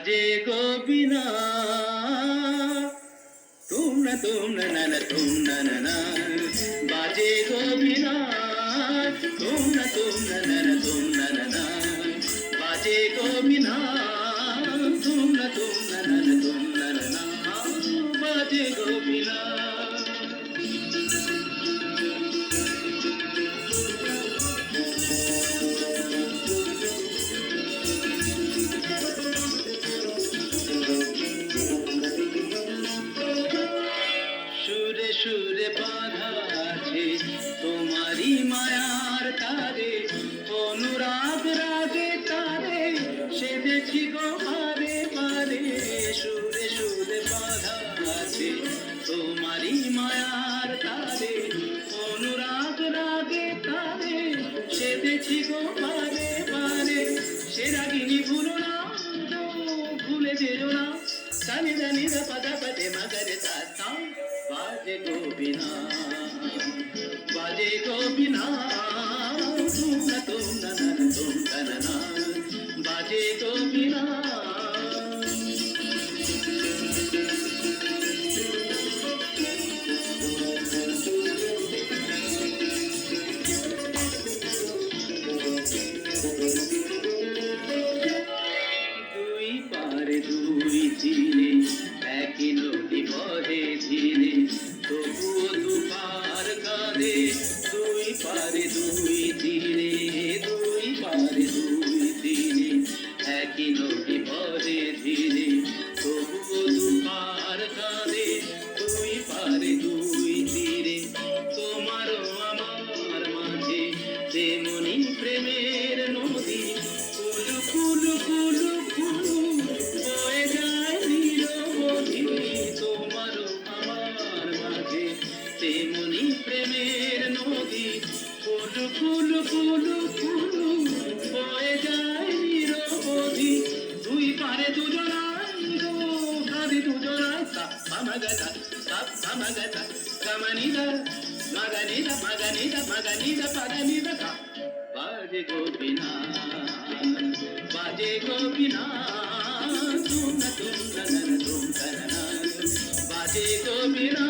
বাজে গোবিনা তোমরা তোমরা নানা তোমরা নানা বাজে গোবিনা তোমরা তোমরা নানা তোমরা নানা বাজে গোবিনা তোমরা তোমরা নানা তোমরা নানা বাজে গোবিনা সুরে সুরে বাঁধা আছে তোমারি মায়ার তারে অনুরাগ রাগে তারে সে দেখি গো বারে বারে সুরে সুরে বাঁধা আছে তোমারি মায়ার তারে অনুরাগ রাগে তারে সে দেখি গো বারে বারে সে রাগিনী ভুলো না ভুলে যেও না জানি জানি পদা পদে মগরে তাতা বাজে গোবিনা তোমরা তোমরা নানা তোমরা নানা বাজে গোবিনা দুই পারে দুই চিনে একই নদী বহে ধীরে তবুও দুপার কাঁদে দুই পারে দুই তীরে দুই পারে দুই তীরে একই নদী বহে ধীরে তবুও দুপার কাঁদে দুই পারে দুই তীরে তোমারও আমার মাঝে তেমনি প্রেমের নদী কুলু কুলু কুলু কুলু বয়ে যায় নিরবধি তোমারও আমার মাঝে তেমনি প্রেমের নদী কুলু কুলু কুলু কুলু বয়ে যায় নিরবধি দুই পারে দুজনায় গো ভাবি দুজনায় সামাগাতা সামাগাতা কামানিদা মাগানিদা মাগানিদা মাগানিদা পাগানিদা কা বাজে গোবিনা তোমরা তোমরা নানা তোমরা নানা বাজে গোবিনা